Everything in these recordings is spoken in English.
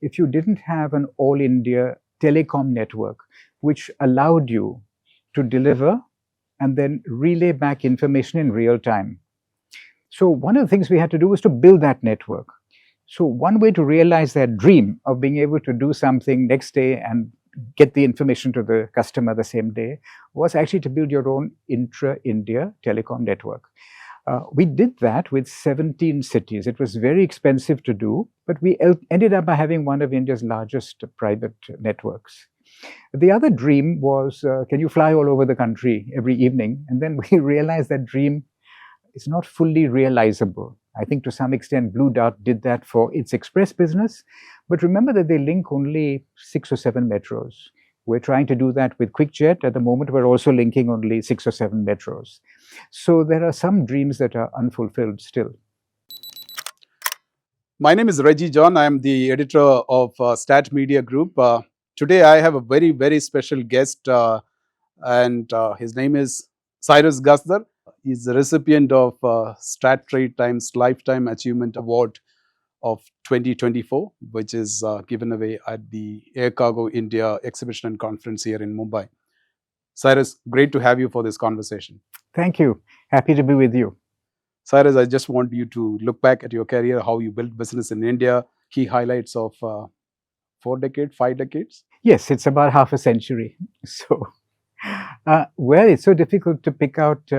if you didn't have an all India telecom network which allowed you to deliver and then relay back information in real time. So one of the things we had to do was to build that network. So one way to realize that dream of being able to do something next day and get the information to the customer the same day was actually to build your own intra-India telecom network. We did that with 17 cities. It was very expensive to do, but we ended up by having one of India's largest private networks. The other dream was, can you fly all over the country every evening? And then we realized that dream is not fully realizable. I think to some extent Blue Dart did that for its express business, but remember that they link only 6 or 7 metros. We're trying to do that with Quikjet. At the moment, we're also linking only 6 or 7 metros. So there are some dreams that are unfulfilled still. My name is Reji John. I am the editor of Stat Media Group. Today, I have a very, very special guest, and his name is Cyrus Guzder. He's the recipient of Stat Trade Times Lifetime Achievement Award of 2024, which is given away at the Air Cargo India exhibition and conference here in Mumbai. Cyrus, great to have you for this conversation. Thank you. Happy to be with you. Cyrus, I just want you to look back at your career, how you built business in India, key highlights of 4 decades, 5 decades? Yes, it's about half a century. So, well, it's so difficult to pick out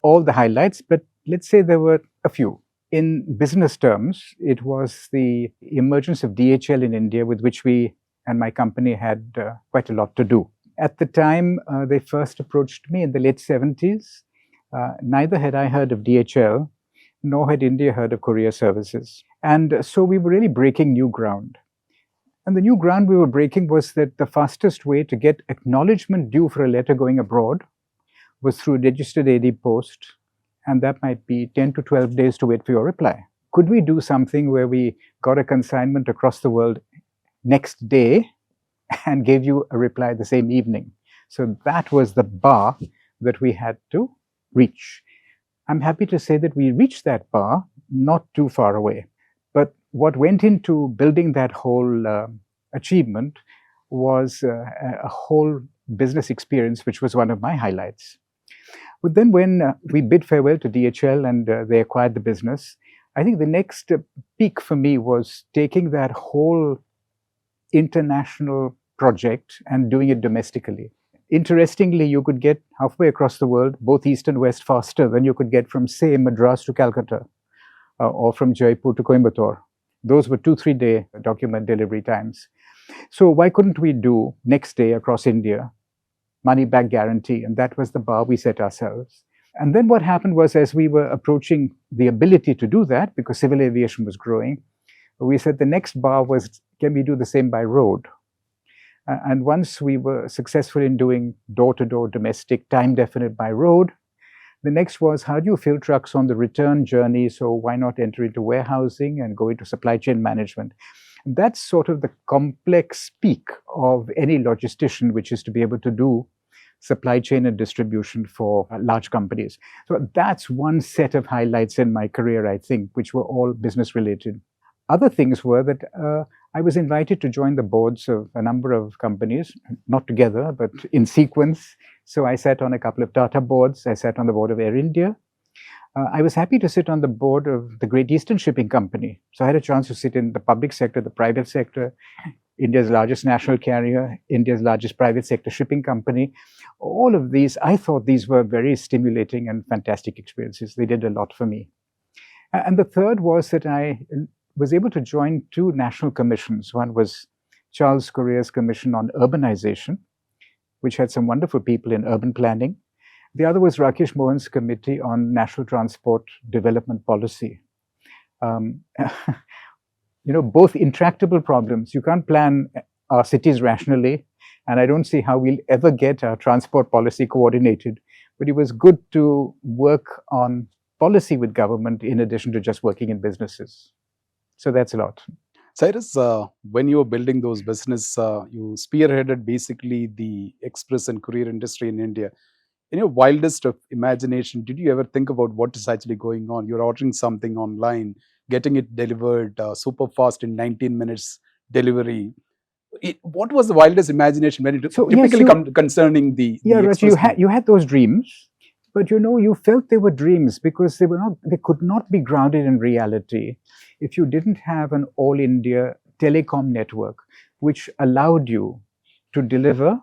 all the highlights, but let's say there were a few. In business terms, it was the emergence of DHL in India, with which we and my company had quite a lot to do. At the time, they first approached me in the late 70s. Neither had I heard of DHL, nor had India heard of courier services. And so we were really breaking new ground. And the new ground we were breaking was that the fastest way to get acknowledgement due for a letter going abroad was through registered AD post, and that might be 10 to 12 days to wait for your reply. Could we do something where we got a consignment across the world next day and gave you a reply the same evening? So that was the bar that we had to reach. I'm happy to say that we reached that bar not too far away. But what went into building that whole achievement was a whole business experience, which was one of my highlights. But then when we bid farewell to DHL and they acquired the business, I think the next peak for me was taking that whole international project and doing it domestically. Interestingly, you could get halfway across the world, both east and west, faster than you could get from, say, Madras to Calcutta or from Jaipur to Coimbatore. Those were 2-3 day document delivery times. So why couldn't we do next day across India, money back guarantee? And that was the bar we set ourselves. And then what happened was, as we were approaching the ability to do that, because civil aviation was growing, we said the next bar was, can we do the same by road? And once we were successful in doing door-to-door domestic, time-definite by road, the next was, how do you fill trucks on the return journey? So why not enter into warehousing and go into supply chain management? That's sort of the complex peak of any logistician, which is to be able to do supply chain and distribution for large companies. So that's one set of highlights in my career, I think, which were all business related. Other things were that I was invited to join the boards of a number of companies, not together, but in sequence. So I sat on a couple of Tata boards. I sat on the board of Air India. I was happy to sit on the board of the Great Eastern Shipping Company. So I had a chance to sit in the public sector, the private sector, India's largest national carrier, India's largest private sector shipping company. All of these, I thought these were very stimulating and fantastic experiences. They did a lot for me. And the third was that I was able to join 2 national commissions. One was Charles Correa's Commission on Urbanization, which had some wonderful people in urban planning. The other was Rakesh Mohan's Committee on National Transport Development Policy. Both intractable problems. You can't plan our cities rationally, and I don't see how we'll ever get our transport policy coordinated. But it was good to work on policy with government in addition to just working in businesses. So that's a lot. Cyrus, when you were building those business, you spearheaded basically the express and courier industry in India. In your wildest of imagination, did you ever think about what is actually going on? You're ordering something online, getting it delivered super fast in 19 minutes delivery. What was the wildest imagination when it So, typically concerning the Raji, express? you had those dreams, but you felt they were dreams because they could not be grounded in reality if you didn't have an all India telecom network which allowed you to deliver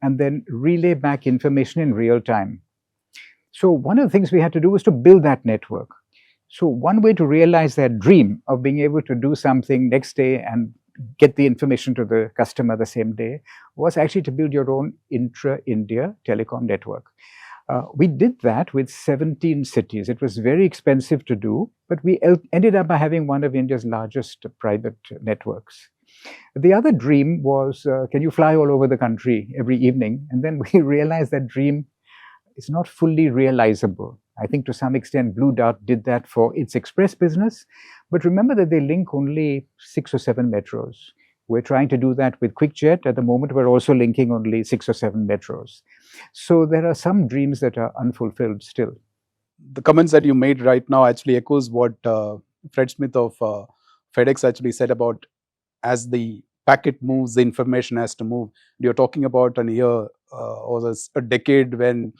and then relay back information in real time. So one of the things we had to do was to build that network. So one way to realize that dream of being able to do something next day and get the information to the customer the same day was actually to build your own intra-India telecom network. We did that with 17 cities. It was very expensive to do, but we ended up by having one of India's largest private networks. The other dream was, can you fly all over the country every evening? And then we realized that dream is not fully realizable. I think to some extent Blue Dart did that for its express business, but remember that they link only 6 or 7 metros. We're trying to do that with Quikjet. At the moment, we're also linking only 6 or 7 metros. So there are some dreams that are unfulfilled still. The comments that you made right now actually echoes what Fred Smith of FedEx actually said about as the packet moves, the information has to move. You're talking about an year or a decade when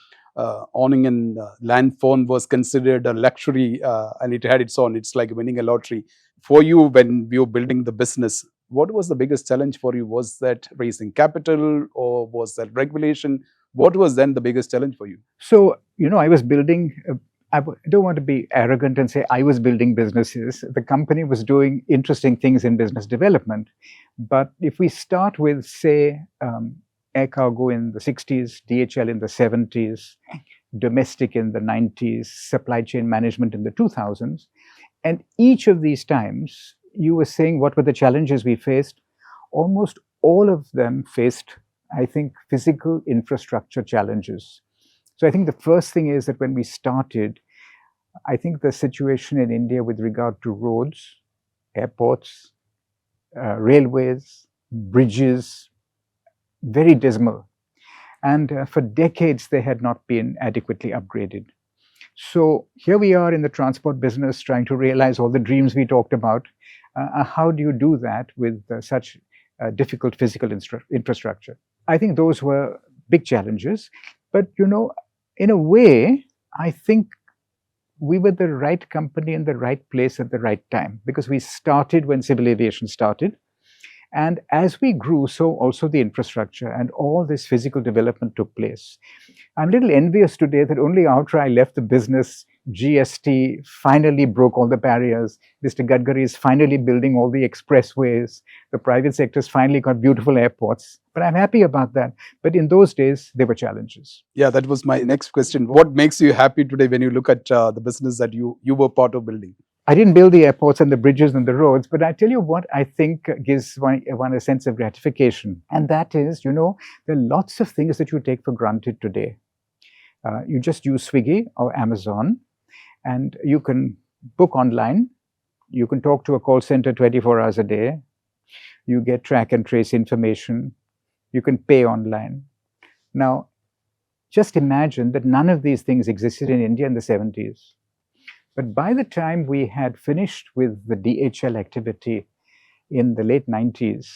owning a land phone was considered a luxury and it had its own. It's like winning a lottery. For you, when you were building the business, what was the biggest challenge for you? Was that raising capital or was that regulation? What was then the biggest challenge for you? So, I was building, I don't want to be arrogant and say I was building businesses. The company was doing interesting things in business development. But if we start with, say, air cargo in the 60s, DHL in the 70s, domestic in the 90s, supply chain management in the 2000s, and each of these times, you were saying what were the challenges we faced. Almost all of them faced, I think, physical infrastructure challenges. So I think the first thing is that when we started, I think the situation in India with regard to roads, airports, railways, bridges, very dismal. And for decades, they had not been adequately upgraded. So here we are in the transport business trying to realize all the dreams we talked about. How do you do that with such difficult physical infrastructure? I think those were big challenges. But, in a way, I think we were the right company in the right place at the right time because we started when civil aviation started. And as we grew, so also the infrastructure and all this physical development took place. I'm a little envious today that only after I left the business, GST finally broke all the barriers. Mr. Gadkari is finally building all the expressways. The private sector's finally got beautiful airports. But I'm happy about that. But in those days, there were challenges. Yeah, that was my next question. What makes you happy today when you look at the business that you were part of building? I didn't build the airports and the bridges and the roads, but I tell you what I think gives one a sense of gratification. And that is, there are lots of things that you take for granted today. You just use Swiggy or Amazon, and you can book online. You can talk to a call center 24 hours a day. You get track and trace information. You can pay online. Now, just imagine that none of these things existed in India in the 70s. But by the time we had finished with the DHL activity in the late 90s,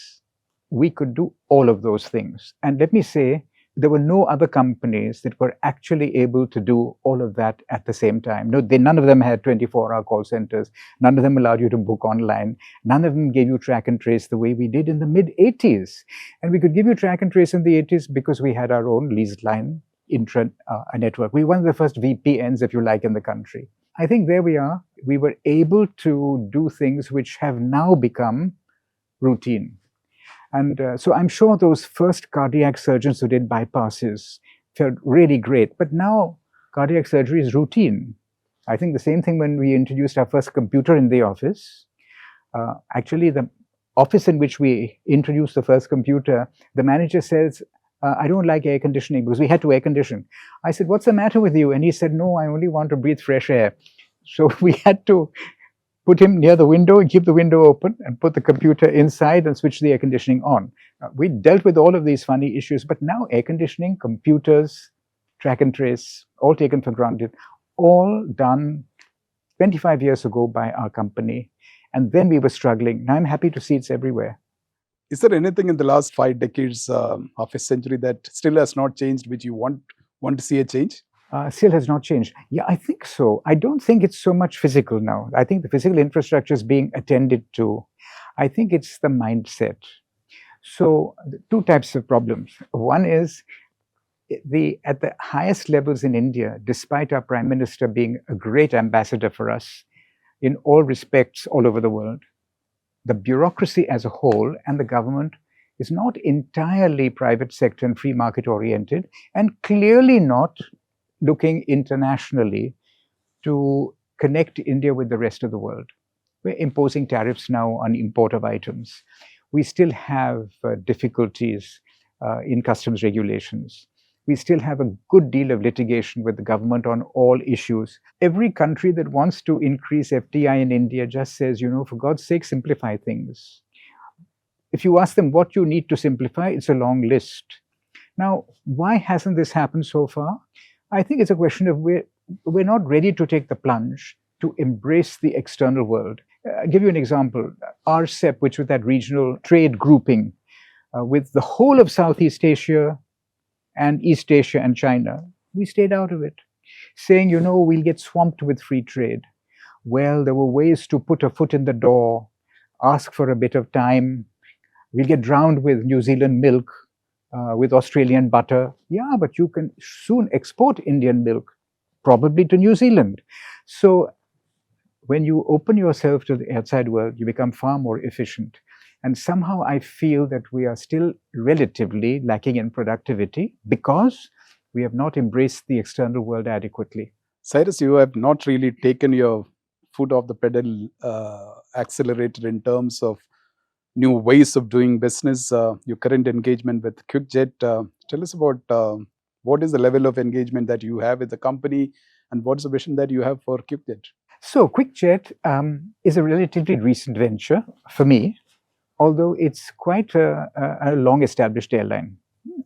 we could do all of those things. And let me say, there were no other companies that were actually able to do all of that at the same time. None of them had 24-hour call centers. None of them allowed you to book online. None of them gave you track and trace the way we did in the mid-80s. And we could give you track and trace in the 80s because we had our own leased line network. We were one of the first VPNs, if you like, in the country. I think there we are. We were able to do things which have now become routine. And so I'm sure those first cardiac surgeons who did bypasses felt really great. But now cardiac surgery is routine. I think the same thing when we introduced our first computer in the office. Actually, the office in which we introduced the first computer, the manager says, I don't like air conditioning because we had to air condition. I said, what's the matter with you? And he said, no, I only want to breathe fresh air. So we had to put him near the window and keep the window open and put the computer inside and switch the air conditioning on. We dealt with all of these funny issues, but now air conditioning, computers, track and trace, all taken for granted, all done 25 years ago by our company. And then we were struggling. Now I'm happy to see it's everywhere. Is there anything in the last 5 decades, half a century, that still has not changed, which you want to see a change? Still has not changed. Yeah, I think so. I don't think it's so much physical now. I think the physical infrastructure is being attended to. I think it's the mindset. So, two types of problems. One is at the highest levels in India, despite our Prime Minister being a great ambassador for us in all respects all over the world, the bureaucracy as a whole and the government is not entirely private sector and free market oriented, and clearly not looking internationally to connect India with the rest of the world. We're imposing tariffs now on import of items. We still have difficulties in customs regulations. We still have a good deal of litigation with the government on all issues. Every country that wants to increase FDI in India just says, for God's sake, simplify things. If you ask them what you need to simplify, it's a long list. Now, why hasn't this happened so far? I think it's a question of we're not ready to take the plunge to embrace the external world. I'll give you an example. RCEP, which was that regional trade grouping with the whole of Southeast Asia and East Asia and China, we stayed out of it, saying, we'll get swamped with free trade. Well, there were ways to put a foot in the door, ask for a bit of time. We'll get drowned with New Zealand milk, with Australian butter. Yeah, but you can soon export Indian milk, probably to New Zealand. So when you open yourself to the outside world, you become far more efficient. And somehow I feel that we are still relatively lacking in productivity because we have not embraced the external world adequately. Cyrus, you have not really taken your foot off the pedal accelerator in terms of new ways of doing business. Your current engagement with Quikjet. Tell us about what is the level of engagement that you have with the company, and what's the vision that you have for Quikjet? So Quikjet is a relatively recent venture for me, although it's quite a long-established airline.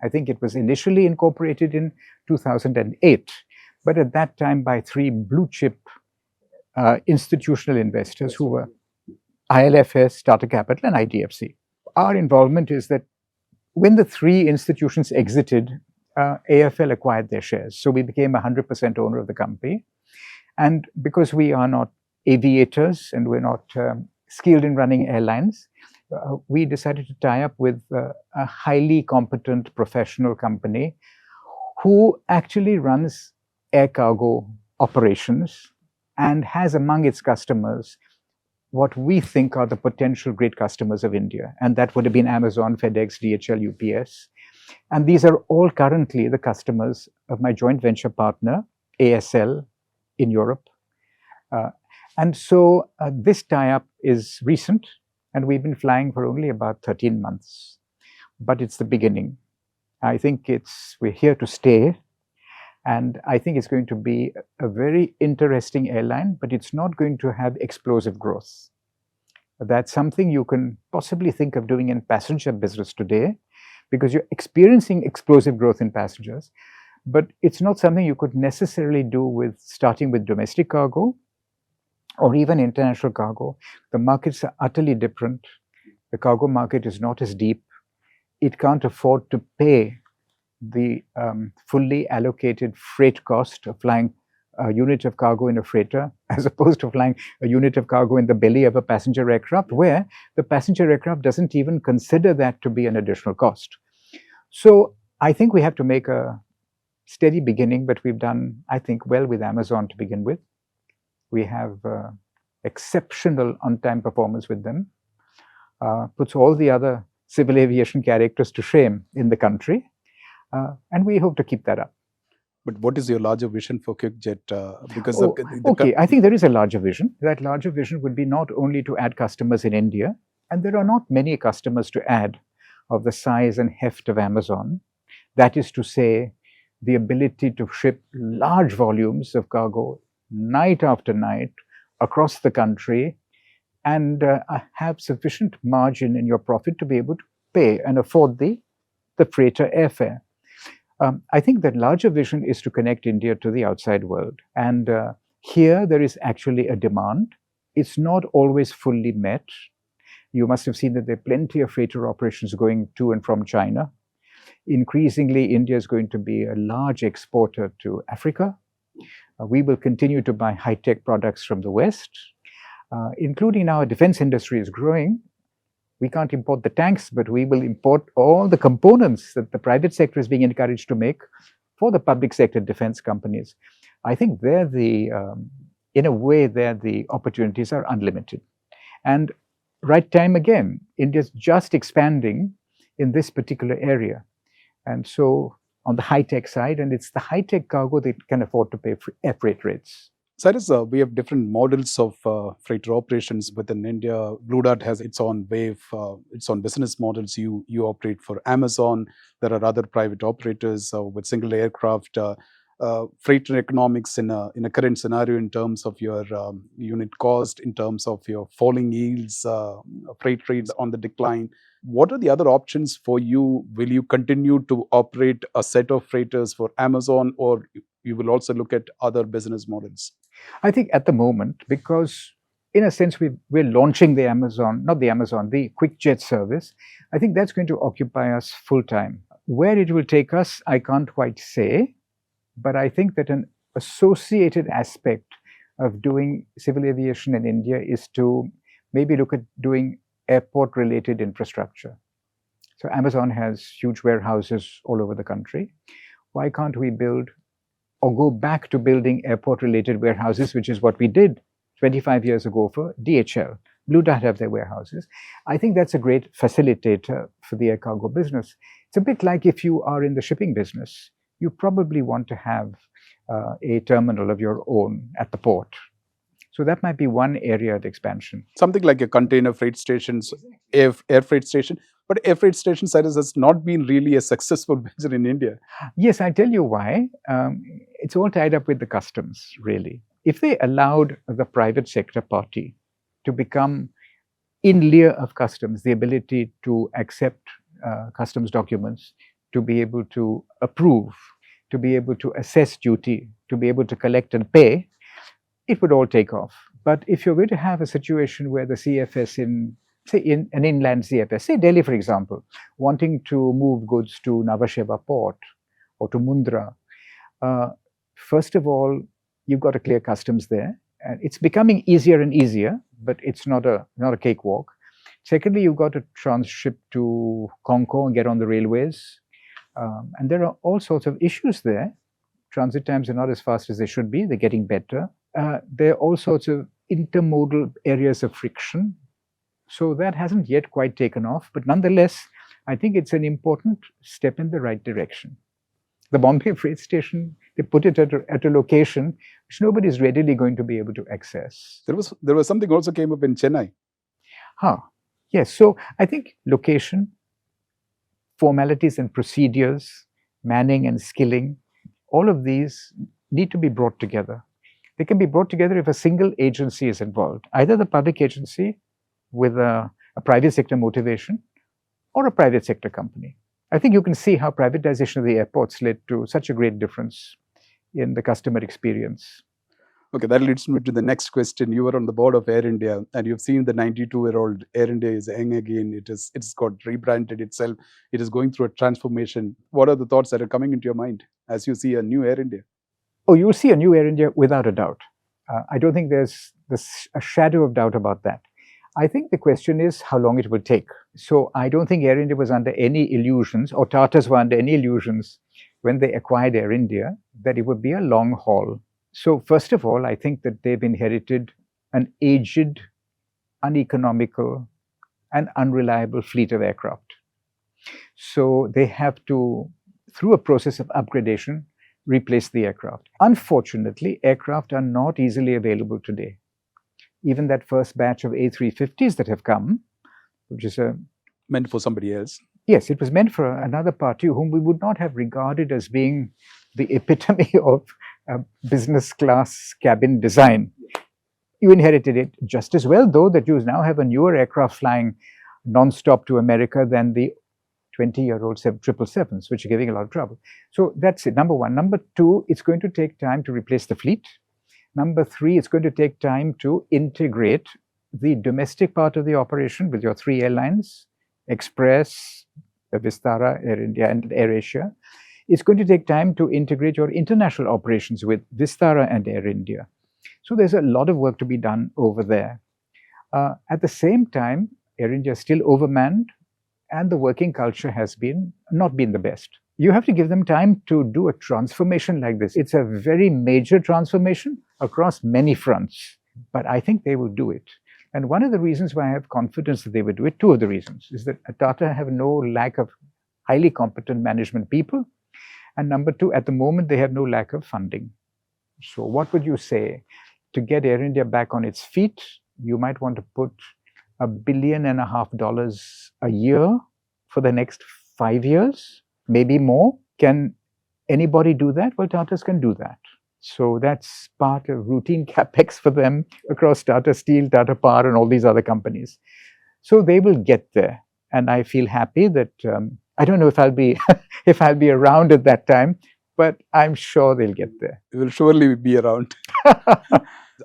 I think it was initially incorporated in 2008, but at that time by 3 blue-chip institutional investors who were ILFS, Tata Capital, and IDFC. Our involvement is that when the 3 institutions exited, AFL acquired their shares. So we became 100% owner of the company. And because we are not aviators and we're not skilled in running airlines, we decided to tie up with a highly competent professional company who actually runs air cargo operations and has among its customers what we think are the potential great customers of India. And that would have been Amazon, FedEx, DHL, UPS. And these are all currently the customers of my joint venture partner, ASL, in Europe. And so this tie-up is recent, and we've been flying for only about 13 months. But it's the beginning. I think we're here to stay. And I think it's going to be a very interesting airline, but it's not going to have explosive growth. That's something you can possibly think of doing in passenger business today, because you're experiencing explosive growth in passengers. But it's not something you could necessarily do with starting with domestic cargo or even international cargo. The markets are utterly different. The cargo market is not as deep. It can't afford to pay the fully allocated freight cost of flying a unit of cargo in a freighter as opposed to flying a unit of cargo in the belly of a passenger aircraft, where the passenger aircraft doesn't even consider that to be an additional cost. So I think we have to make a steady beginning, but we've done, I think, well with Amazon to begin with. We have exceptional on-time performance with them, puts all the other civil aviation characters to shame in the country. And we hope to keep that up. But what is your larger vision for Quikjet? I think there is a larger vision. That larger vision would be not only to add customers in India, and there are not many customers to add of the size and heft of Amazon. That is to say, the ability to ship large volumes of cargo night after night across the country and have sufficient margin in your profit to be able to pay and afford the freighter airfare. I think that larger vision is to connect India to the outside world. And here there is actually a demand. It's not always fully met. You must have seen that there are plenty of freighter operations going to and from China. Increasingly, India is going to be a large exporter to Africa. We will continue to buy high-tech products from the West, including now our defense industry is growing. We can't import the tanks, but we will import all the components that the private sector is being encouraged to make for the public sector defense companies. I think in a way, the opportunities are unlimited. And right time again, India's just expanding in this particular area. And so on the high-tech side, and it's the high-tech cargo that can afford to pay air freight rates. Cyrus, we have different models of freighter operations within India. Blue Dart has its own wave, its own business models. You operate for Amazon. There are other private operators with single aircraft. Freighter economics in a current scenario in terms of your unit cost, in terms of your falling yields, freight rates on the decline. What are the other options for you? Will you continue to operate a set of freighters for Amazon, or you will also look at other business models? I think at the moment, because in a sense we're launching the Quikjet service, I think that's going to occupy us full time. Where it will take us, I can't quite say, but I think that an associated aspect of doing civil aviation in India is to maybe look at doing airport-related infrastructure. So Amazon has huge warehouses all over the country. Why can't we build or go back to building airport-related warehouses, which is what we did 25 years ago for DHL? Blue Dart have their warehouses. I think that's a great facilitator for the air cargo business. It's a bit like if you are in the shipping business, you probably want to have a terminal of your own at the port. So that might be one area of expansion. Something like a container freight stations, air freight station. But air freight station, Cyrus, has not been really a successful venture in India. Yes, I'll tell you why. It's all tied up with the customs, really. If they allowed the private sector party to become in lieu of customs, the ability to accept customs documents, to be able to approve, to be able to assess duty, to be able to collect and pay, it would all take off. But if you're going to have a situation where the CFS in an inland CFS, say Delhi, for example, wanting to move goods to Navasheva port or to Mundra, first of all, you've got to clear customs there. And it's becoming easier and easier, but it's not a cakewalk. Secondly, you've got to transship to Concor and get on the railways. And there are all sorts of issues there. Transit times are not as fast as they should be. They're getting better. There are all sorts of intermodal areas of friction. So that hasn't yet quite taken off. But nonetheless, I think it's an important step in the right direction. The Bombay freight station, they put it at a location which nobody is readily going to be able to access. There was something also came up in Chennai. Yes. So I think location, formalities and procedures, manning and skilling, all of these need to be brought together. They can be brought together if a single agency is involved, either the public agency with a private sector motivation or a private sector company. I think you can see how privatization of the airports led to such a great difference in the customer experience. Okay, that leads me to the next question. You were on the board of Air India, and you've seen the 92-year-old Air India is young again. It's got rebranded itself. It is going through a transformation. What are the thoughts that are coming into your mind as you see a new Air India? Oh, you'll see a new Air India without a doubt. I don't think there's a shadow of doubt about that. I think the question is how long it will take. So I don't think Air India was under any illusions, or Tatas were under any illusions when they acquired Air India, that it would be a long haul. So first of all, I think that they've inherited an aged, uneconomical, and unreliable fleet of aircraft. So they have to, through a process of upgradation, replace the aircraft. Unfortunately, aircraft are not easily available today. Even that first batch of A350s that have come, which is meant for somebody else. Yes, it was meant for another party whom we would not have regarded as being the epitome of business class cabin design. You inherited it just as well, though, that you now have a newer aircraft flying non-stop to America than the 20-year-old 777s, which are giving a lot of trouble. So that's it, number one. Number two, it's going to take time to replace the fleet. Number three, it's going to take time to integrate the domestic part of the operation with your 3 airlines, Express, Vistara, Air India, and AirAsia. It's going to take time to integrate your international operations with Vistara and Air India. So there's a lot of work to be done over there. At the same time, Air India is still overmanned, and the working culture has not been the best. You have to give them time to do a transformation like this. It's a very major transformation across many fronts, but I think they will do it. And one of the reasons why I have confidence that they will do it, two of the reasons, is that Tata have no lack of highly competent management people. And number two, at the moment, they have no lack of funding. So what would you say? To get Air India back on its feet, you might want to put $1.5 billion a year for the next 5 years, maybe more. Can anybody do that? Well, Tatas can do that. So that's part of routine capex for them across Tata Steel, Tata Power, and all these other companies. So they will get there, and I feel happy that I don't know if I'll be if I'll be around at that time, but I'm sure they'll get there. You will surely be around.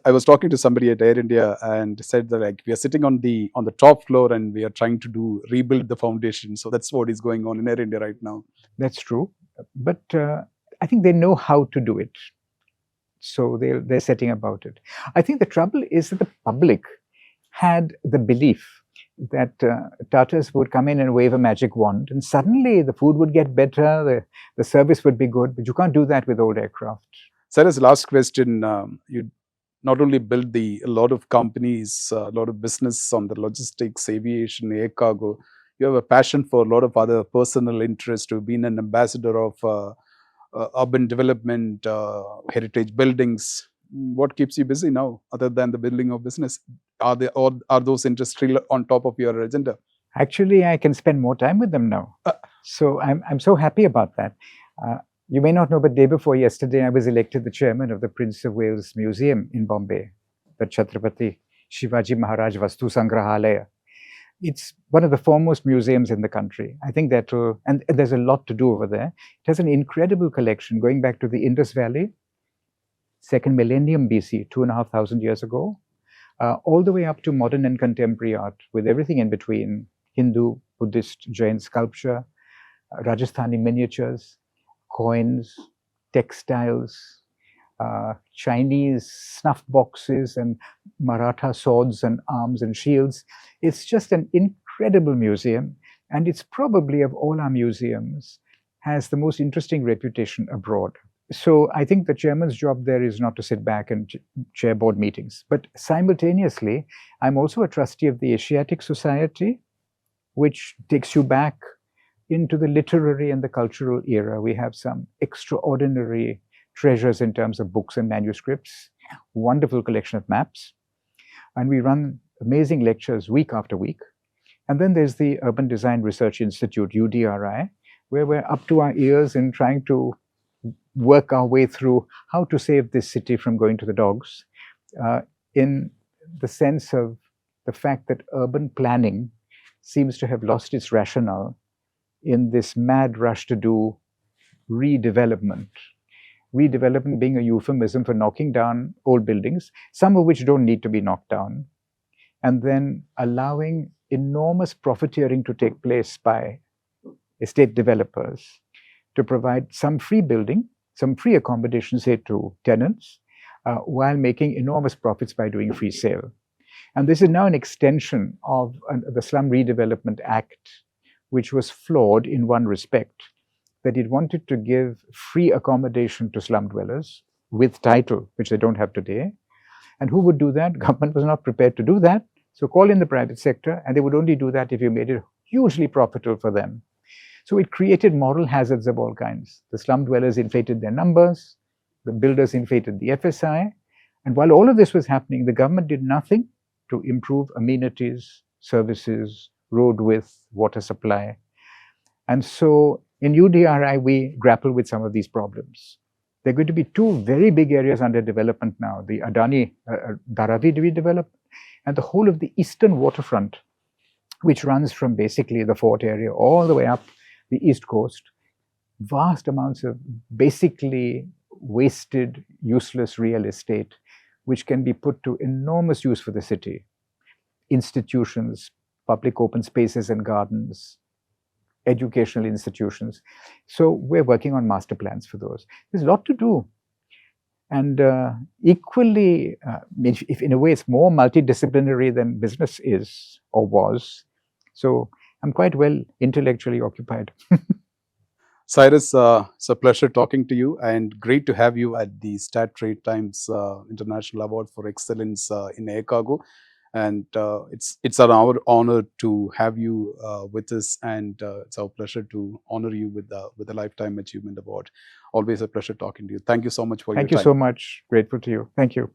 I was talking to somebody at Air India and said that, like, we are sitting on the top floor and we are trying to rebuild the foundation. So that's what is going on in Air India right now. That's true, but I think they know how to do it. So they're setting about it. I think the trouble is that the public had the belief that Tatas would come in and wave a magic wand, and suddenly the food would get better, the service would be good. But you can't do that with old aircraft. Cyrus, last question. You not only build a lot of companies, a lot of business on the logistics, aviation, air cargo. You have a passion for a lot of other personal interests. You've been an ambassador of urban development, heritage buildings. What keeps you busy now, other than the building of business? Are those interests still on top of your agenda? Actually, I can spend more time with them now. So I'm so happy about that. You may not know, but day before yesterday, I was elected the chairman of the Prince of Wales Museum in Bombay, the Chhatrapati Shivaji Maharaj Vastu Sangrahalaya. It's one of the foremost museums in the country. I think that and there's a lot to do over there. It has an incredible collection going back to the Indus Valley, 2nd millennium BC, 2,500 years ago, all the way up to modern and contemporary art, with everything in between: Hindu, Buddhist, Jain sculpture, Rajasthani miniatures, coins, textiles, Chinese snuff boxes, and Maratha swords and arms and shields. It's just an incredible museum, and it's probably, of all our museums, has the most interesting reputation abroad. So I think the chairman's job there is not to sit back and chair board meetings. But simultaneously, I'm also a trustee of the Asiatic Society, which takes you back into the literary and the cultural era. We have some extraordinary treasures in terms of books and manuscripts, wonderful collection of maps. And we run amazing lectures week after week. And then there's the Urban Design Research Institute, UDRI, where we're up to our ears in trying to work our way through how to save this city from going to the dogs, in the sense of the fact that urban planning seems to have lost its rationale in this mad rush to do redevelopment. Redevelopment being a euphemism for knocking down old buildings, some of which don't need to be knocked down, and then allowing enormous profiteering to take place by estate developers to provide some free building, some free accommodation, say, to tenants, while making enormous profits by doing free sale. And this is now an extension of the Slum Redevelopment Act, which was flawed in one respect, that it wanted to give free accommodation to slum dwellers with title, which they don't have today. And who would do that? Government was not prepared to do that. So call in the private sector, and they would only do that if you made it hugely profitable for them. So it created moral hazards of all kinds. The slum dwellers inflated their numbers, the builders inflated the FSI, and while all of this was happening, the government did nothing to improve amenities, services, road width, water supply. And so in UDRI, we grapple with some of these problems. There are going to be two very big areas under development now, the Adani Dharavi redevelopment and the whole of the eastern waterfront, which runs from basically the Fort area all the way up the east coast. Vast amounts of basically wasted, useless real estate, which can be put to enormous use for the city. institutions, public open spaces and gardens, educational institutions. So we're working on master plans for those. There's a lot to do. And equally, if in a way it's more multidisciplinary than business is or was. So I'm quite well intellectually occupied. Cyrus, it's a pleasure talking to you, and great to have you at the Stat Trade Times International Award for Excellence in Air Cargo. And it's our honor to have you with us, and it's our pleasure to honor you with the Lifetime Achievement Award. Always a pleasure talking to you. Thank you so much for your time. Thank you so much. Grateful to you. Thank you.